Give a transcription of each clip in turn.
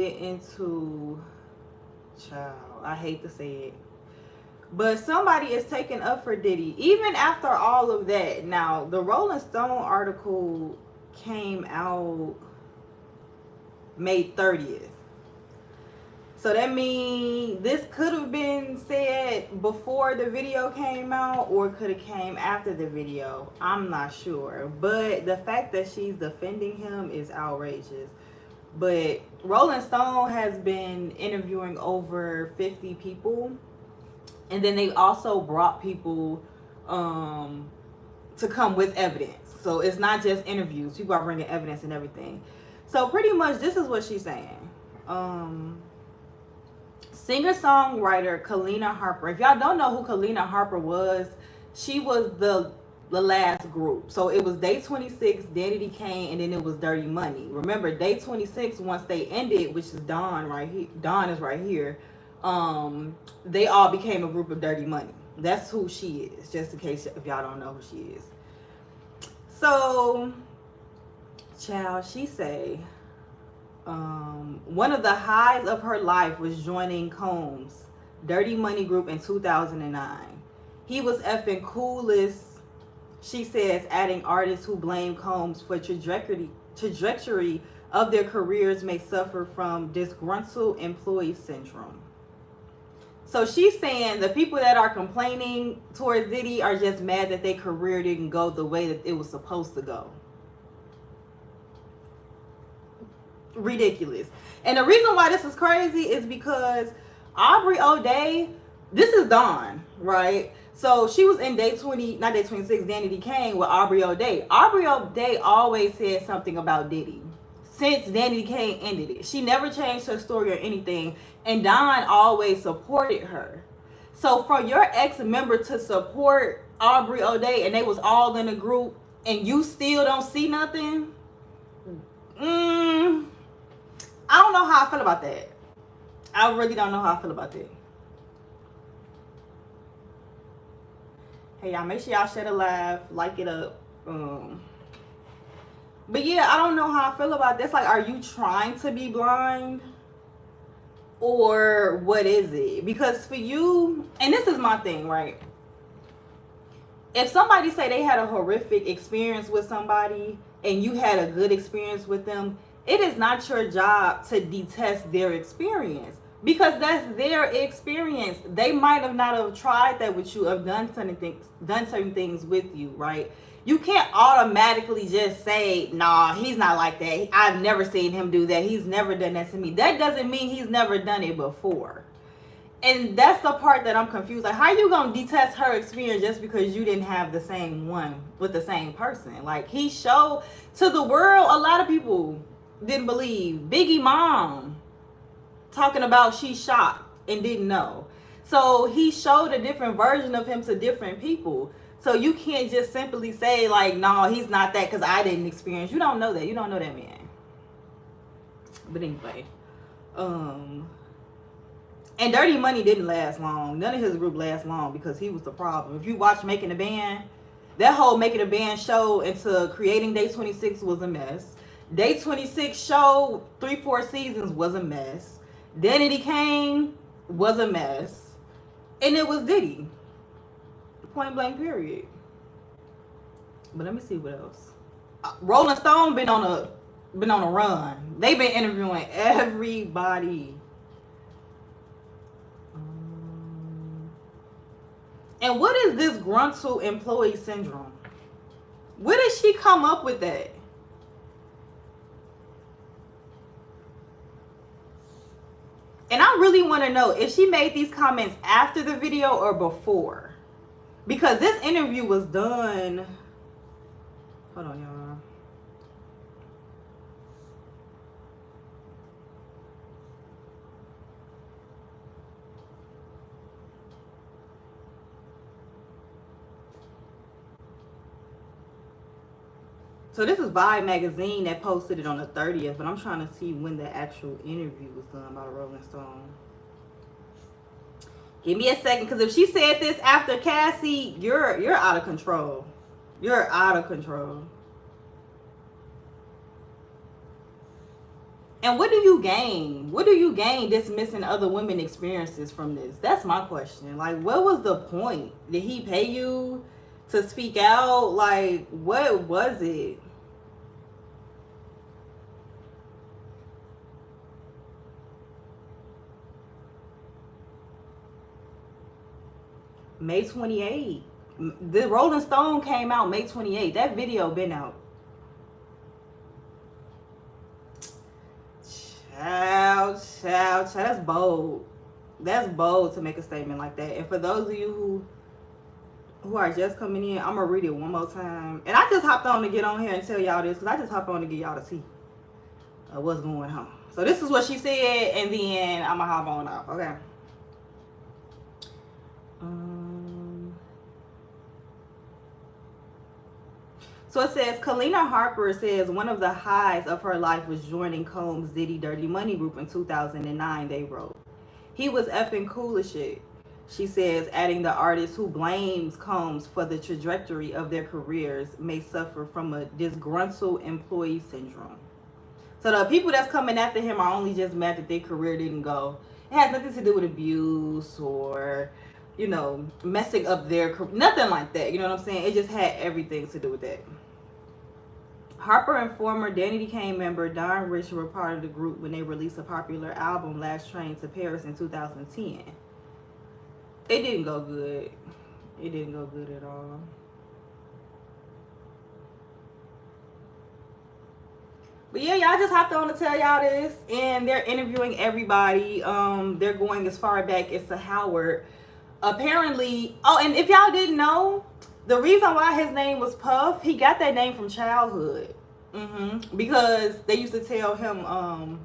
into, child, I hate to say it, but somebody is taking up for Diddy even after all of that. Now the Rolling Stone article came out May 30th. So that means this could have been said before the video came out or could have came after the video. I'm not sure. But the fact that she's defending him is outrageous. But Rolling Stone has been interviewing over 50 people. And then they also brought people to come with evidence. So it's not just interviews. People are bringing evidence and everything. So pretty much this is what she's saying. Singer-songwriter Kalenna Harper. If y'all don't know who Kalenna Harper was, she was the last group. So it was Day 26, Diddy Kane, and then it was Dirty Money. Remember, Day 26, once they ended, which is Dawn right here. Dawn is right here. They all became a group of Dirty Money. That's who she is, just in case if y'all don't know who she is. So, child, she say, one of the highs of her life was joining Combs' Dirty Money group in 2009. He was effing coolest, she says, adding artists who blame Combs for trajectory of their careers may suffer from disgruntled employee syndrome. So she's saying the people that are complaining towards Diddy are just mad that their career didn't go the way that it was supposed to go. Ridiculous. And the reason why this is crazy is because Aubrey O'Day, this is Dawn, right? So she was in Day 20, not Day 26, Diddy Kane with Aubrey O'Day. Aubrey O'Day always said something about Diddy since Diddy Kane ended it. She never changed her story or anything, and Dawn always supported her. So for your ex-member to support Aubrey O'Day and they was all in a group and you still don't see nothing, I don't know how I feel about that. I really don't know how I feel about that. Hey, y'all, make sure y'all share the live, like it up. But yeah, I don't know how I feel about this. Like, are you trying to be blind? Or what is it? Because for you, and this is my thing, right? If somebody say they had a horrific experience with somebody and you had a good experience with them, it is not your job to detest their experience, because that's their experience. They might have not have tried that with you, or done certain things with you, right? You can't automatically just say, nah, he's not like that. I've never seen him do that. He's never done that to me. That doesn't mean he's never done it before. And that's the part that I'm confused. Like, how you gonna detest her experience just because you didn't have the same one with the same person? Like, he showed to the world, a lot of people didn't believe. Biggie mom talking about she shocked and didn't know. So he showed a different version of him to different people. So you can't just simply say like, no, he's not that because I didn't experience. You don't know that. You don't know that man. But anyway, and Dirty Money didn't last long. None of his group last long because he was the problem. If you watch Making a Band, that whole Making a Band show into creating Day 26 was a mess. Day 26 show, 3-4 seasons was a mess. Diddy Kane was a mess. And it was Diddy. Point blank period. But let me see what else. Rolling Stone been on a run. They've been interviewing everybody. And what is this gruntled employee syndrome? Where did she come up with that? And I really want to know if she made these comments after the video or before. Because this interview was done. Hold on, y'all. So this is Vibe magazine that posted it on the 30th, but I'm trying to see when the actual interview was done by Rolling Stone. Give me a second, because if she said this after Cassie, you're out of control. You're out of control. And what do you gain? What do you gain dismissing other women experiences from this? That's my question. Like, what was the point? Did he pay you to speak out? Like, what was it? May 28th. The Rolling Stone came out May 28th. That video been out. Child. That's bold. That's bold to make a statement like that. And for those of you who are just coming in, I'm gonna read it one more time. And I just hopped on to get on here and tell y'all this because I just hopped on to get y'all to see what's going on. So this is what she said, and then I'm gonna hop on off. Okay. So it says, Kalenna Harper says one of the highs of her life was joining Combs' Diddy Dirty Money group in 2009, they wrote. He was effing cool as shit, she says, adding the artist who blames Combs for the trajectory of their careers may suffer from a disgruntled employee syndrome. So the people that's coming after him are only just mad that their career didn't go. It has nothing to do with abuse or, you know, messing up their career. Nothing like that. You know what I'm saying? It just had everything to do with that. Harper and former Danny Kane member Don Rich were part of the group when they released a popular album, Last Train to Paris, in 2010. It didn't go good. It didn't go good at all. But yeah, y'all just hopped on to tell y'all this, and they're interviewing everybody. They're going as far back as to Howard. Apparently, and if y'all didn't know, the reason why his name was Puff, he got that name from childhood. Because they used to tell him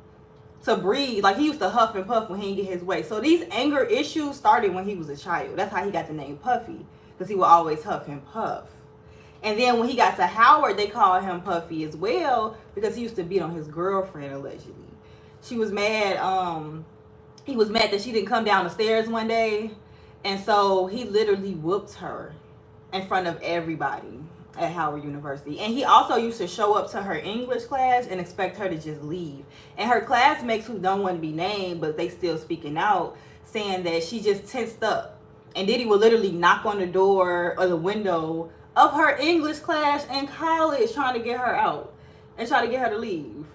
to breathe. Like, he used to huff and puff when he didn't get his way. So these anger issues started when he was a child. That's how he got the name Puffy, because he would always huff and puff. And then when he got to Howard, they called him Puffy as well, because he used to beat on his girlfriend, allegedly. She was mad. He was mad that she didn't come down the stairs one day. And so he literally whooped her in front of everybody at Howard University. And he also used to show up to her English class and expect her to just leave. And her classmates who don't want to be named, but they still speaking out, saying that she just tensed up. And Diddy would literally knock on the door or the window of her English class in college trying to get her out and try to get her to leave.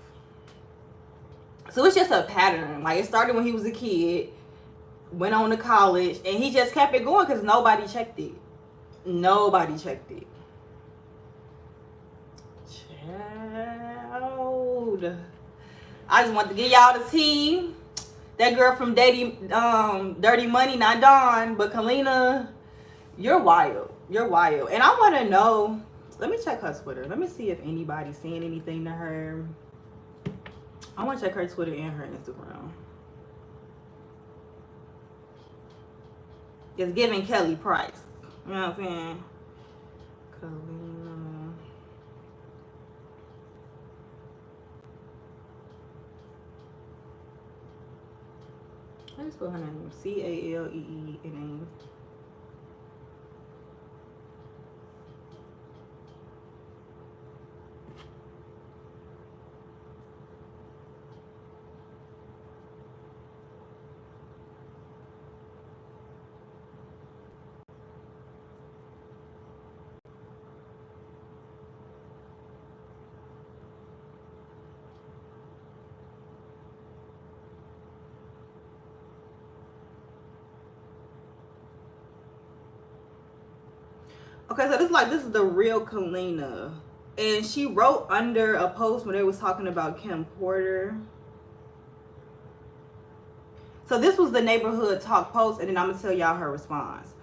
So it's just a pattern. Like, it started when he was a kid, went on to college, and he just kept it going because nobody checked it. Nobody checked it. Child. I just want to give y'all the tea. That girl from Dirty Money, not Dawn, but Kalenna, you're wild. You're wild. And I want to know, let me check her Twitter. Let me see if anybody's saying anything to her. I want to check her Twitter and her Instagram. It's giving Kelly Price. You know what I'm saying? Kalenna. I just put her name. Calee. Okay, so this is the real Kalenna. And she wrote under a post when they was talking about Kim Porter. So this was the neighborhood talk post, and then I'm gonna tell y'all her response.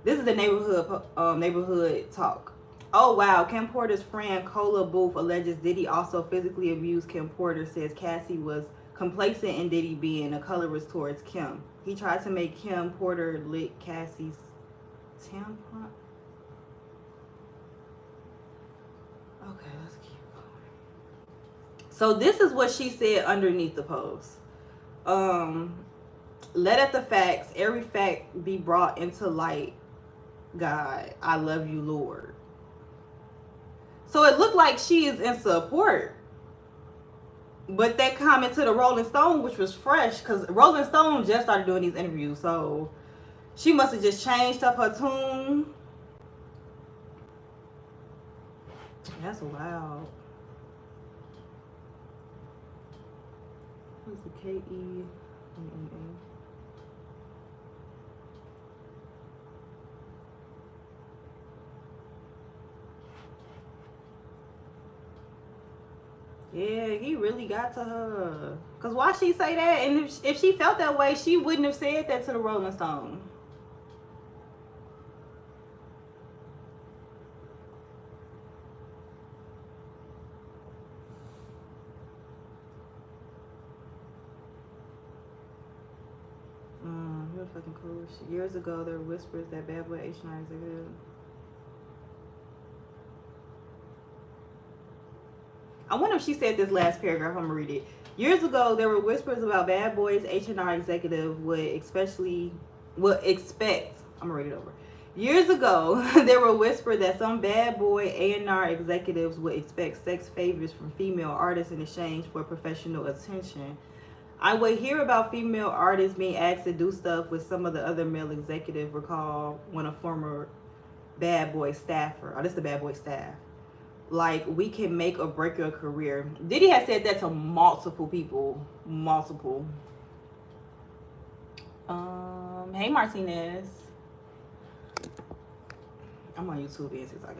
This is the neighborhood talk. Oh wow, Kim Porter's friend Cola Booth alleges Diddy also physically abused Kim Porter, says Cassie was complacent in Diddy being a colorist towards Kim. He tried to make Kim Porter lick Cassie's tampon. Okay, let's keep going. So this is what she said underneath the post. Let at the facts, every fact be brought into light. God, I love you, Lord. So it looked like she is in support. But that comment to the Rolling Stone, which was fresh, because Rolling Stone just started doing these interviews, so she must have just changed up her tune. That's wild. Who's the K-E? Yeah, he really got to her. Cause why she say that? And if she felt that way, she wouldn't have said that to the Rolling Stone. Real fucking cool. Years ago, there were whispers that Bad Boy H9 is a good. I wonder if she said this last paragraph. I'm gonna read it. Years ago, there were whispers about Bad Boys H&R executive would expect. I'm gonna read it over. Years ago, there were whispers that some Bad Boy A&R executives would expect sex favors from female artists in exchange for professional attention. I would hear about female artists being asked to do stuff with some of the other male executives. Recall when a former Bad Boy staffer. Oh, this is the Bad Boy staff. Like, we can make or break your career. Diddy has said that to multiple people. Multiple. Hey Martinez. I'm on YouTube and TikTok,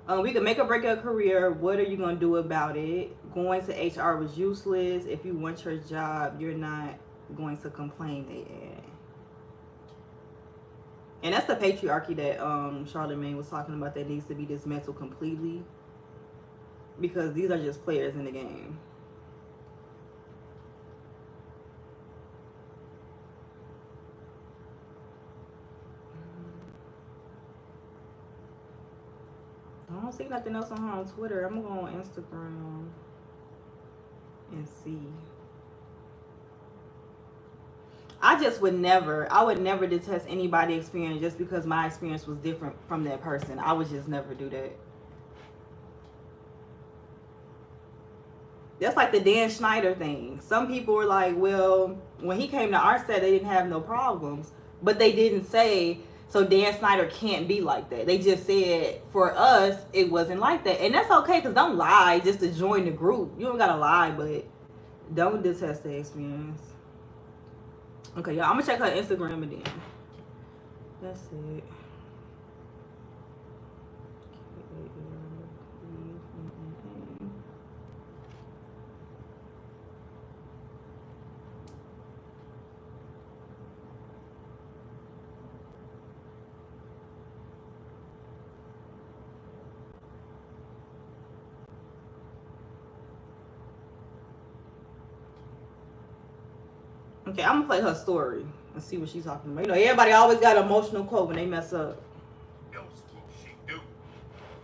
y'all. We can make or break your career. What are you gonna do about it? Going to HR was useless. If you want your job, you're not going to complain. They add. And that's the patriarchy that Charlamagne was talking about that needs to be dismantled completely. Because these are just players in the game. I don't see nothing else on her on Twitter. I'm gonna go on Instagram and see. I would never detest anybody's experience just because my experience was different from that person. I would just never do that. That's like the Dan Schneider thing. Some people were like, well, when he came to our set, they didn't have no problems. But they didn't say, so Dan Schneider can't be like that. They just said, for us, it wasn't like that. And that's okay, because don't lie just to join the group. You don't got to lie, but don't detest the experience. Okay, y'all, I'm going to check her Instagram again. That's it. Okay, I'm gonna play her story and see what she's talking about. You know, everybody always got an emotional quote when they mess up. Else what she do?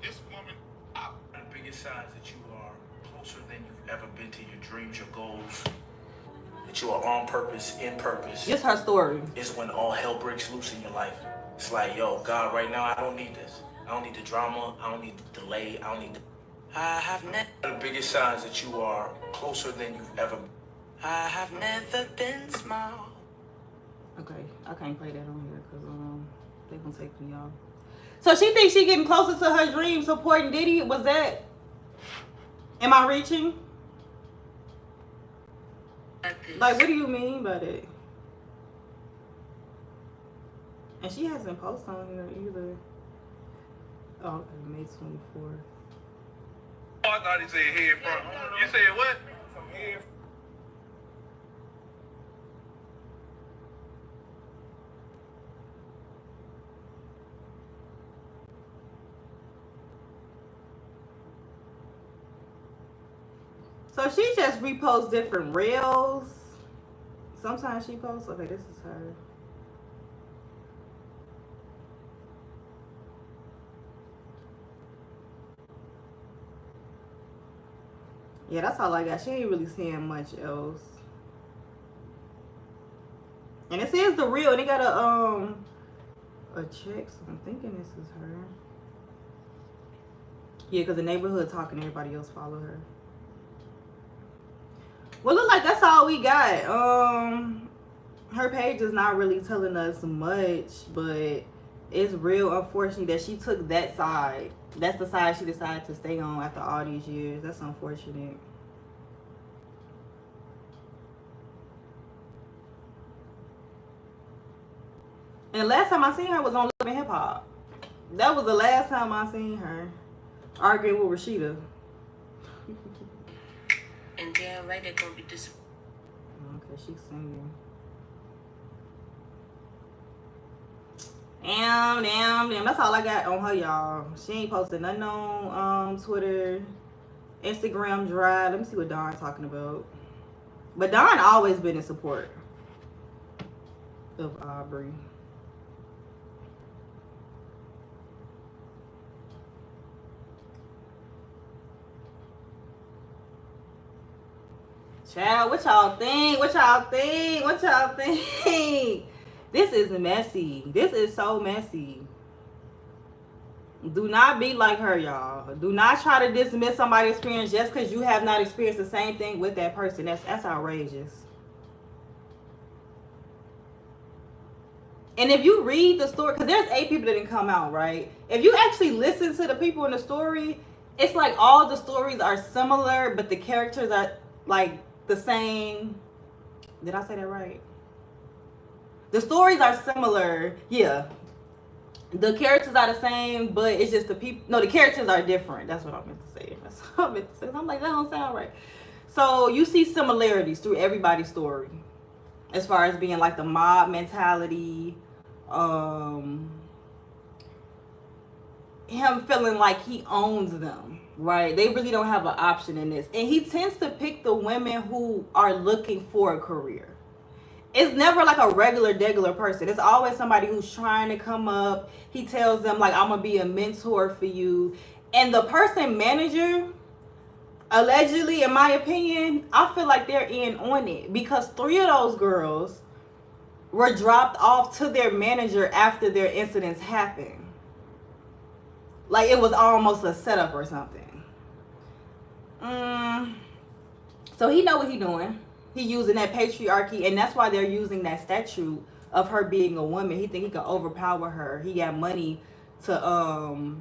This woman, the biggest signs that you are closer than you've ever been to your dreams, your goals. That you are on purpose, in purpose. It's her story. Is when all hell breaks loose in your life. It's like, yo, God, right now I don't need this. I don't need the drama. I don't need the delay. I don't need the. I have never. The biggest signs that you are closer than you've ever been. I have never been small. Okay, I can't play that on here because they gonna take me off. So she thinks she getting closer to her dream supporting Diddy. Was that? Am I reaching? Like, what do you mean by that? And she hasn't posted on here either. Oh, okay, May 24th. Oh, I thought he said head front. You said what? Head. So she just reposts different reels. Sometimes she posts. Okay, this is her. Yeah, that's all I got. She ain't really saying much else. And it says the real, and it got a check, so I'm thinking this is her. Yeah, because the neighborhood talking, everybody else follow her. Well, look like that's all we got. Her page is not really telling us much, but it's real unfortunate that she took that side. That's the side she decided to stay on after all these years. That's unfortunate. And last time I seen her was on Love and Hip Hop. That was the last time I seen her arguing with Rashida. And damn right they're gonna be disappointed. Okay, she's singing. Damn. That's all I got on her, y'all. She ain't posted nothing on Twitter, Instagram dry. Let me see what Dawn talking about. But Dawn always been in support of Aubrey. Child, what y'all think? What y'all think? What y'all think? This is messy. This is so messy. Do not be like her, y'all. Do not try to dismiss somebody's experience just because you have not experienced the same thing with that person. That's outrageous. And if you read the story, because there's 8 people that didn't come out, right? If you actually listen to the people in the story, it's like all the stories are similar, but the characters are like the same. Did I say that right? The stories are similar. Yeah. The characters are the same, but it's just the people. No, the characters are different. That's what I meant to say. That's what I meant to say. I'm like, that don't sound right. So you see similarities through everybody's story. As far as being like the mob mentality. Him feeling like he owns them. Right? They really don't have an option in this. And he tends to pick the women who are looking for a career. It's never like a regular person. It's always somebody who's trying to come up. He tells them like, I'm gonna be a mentor for you. And the person manager, allegedly, in my opinion, I feel like they're in on it. Because 3 of those girls were dropped off to their manager after their incidents happened. Like it was almost a setup or something. So he know what he doing. He using that patriarchy, and that's why they're using that statue of her being a woman. He think he can overpower her. He got money to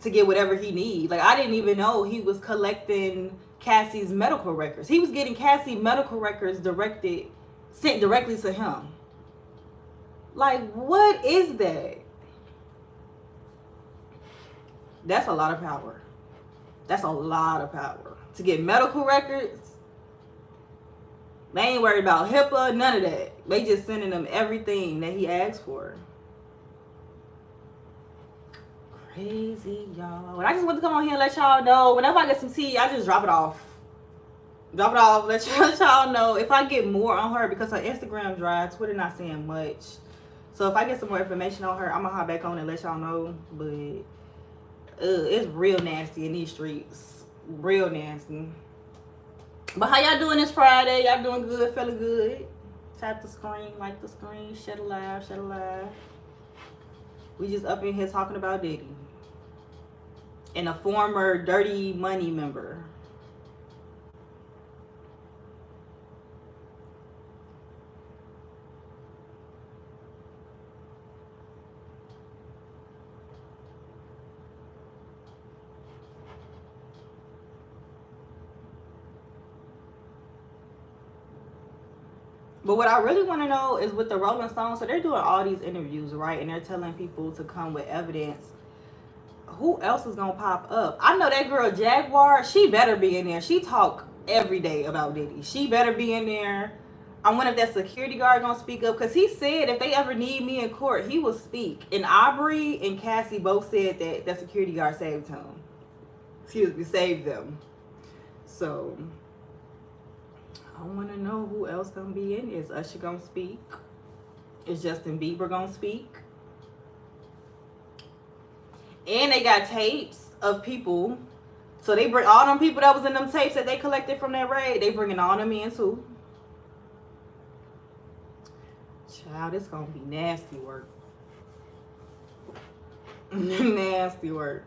get whatever he need. Like I didn't even know he was collecting Cassie's medical records. He was getting Cassie medical records sent directly to him. Like what is that? That's a lot of power. That's a lot of power. To get medical records, they ain't worried about HIPAA, none of that. They just sending him everything that he asked for. Crazy, y'all. But I just want to come on here and let y'all know. Whenever I get some tea, I just drop it off. Let y'all know. If I get more on her, because her Instagram dry, Twitter not saying much. So if I get some more information on her, I'm going to hop back on and let y'all know. But it's real nasty in these streets. Real nasty. But how y'all doing this Friday? Y'all doing good? Feeling good? Tap the screen, like the screen, share the live, share the live. We just up in here talking about Diddy. And a former Dirty Money member. But what I really want to know is with the Rolling Stones, so they're doing all these interviews, right? And they're telling people to come with evidence. Who else is going to pop up? I know that girl Jaguar, she better be in there. She talk every day about Diddy. She better be in there. I wonder if that security guard going to speak up. Because he said if they ever need me in court, he will speak. And Aubrey and Cassie both said that that security guard saved him. Excuse me, saved them. So I want to know who else gonna be in. Is Usher gonna speak? Is Justin Bieber gonna speak? And they got tapes of people. So they bring all them people that was in them tapes that they collected from that raid. They bringing all them in too. Child, it's gonna be nasty work. Nasty work.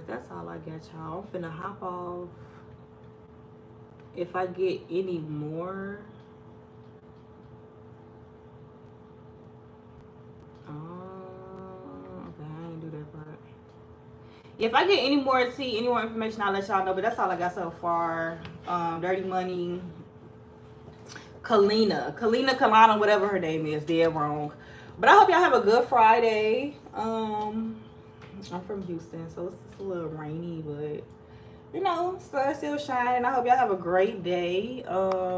that's all I got, y'all. I'm finna hop off. If I get any more, okay, I ain't do that part. If I get any more information, I'll let y'all know. But that's all I got so far. Dirty Money, Kalenna, whatever her name is, dead wrong. But I hope y'all have a good Friday. I'm from Houston, so it's a little rainy, but you know, sun still shining. I hope y'all have a great day.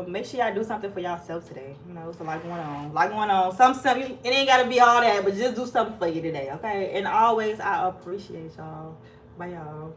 Make sure y'all do something for yourself today. You know, it's a lot going on. Something. It ain't gotta be all that, but just do something for you today, okay? And always, I appreciate y'all. Bye, y'all.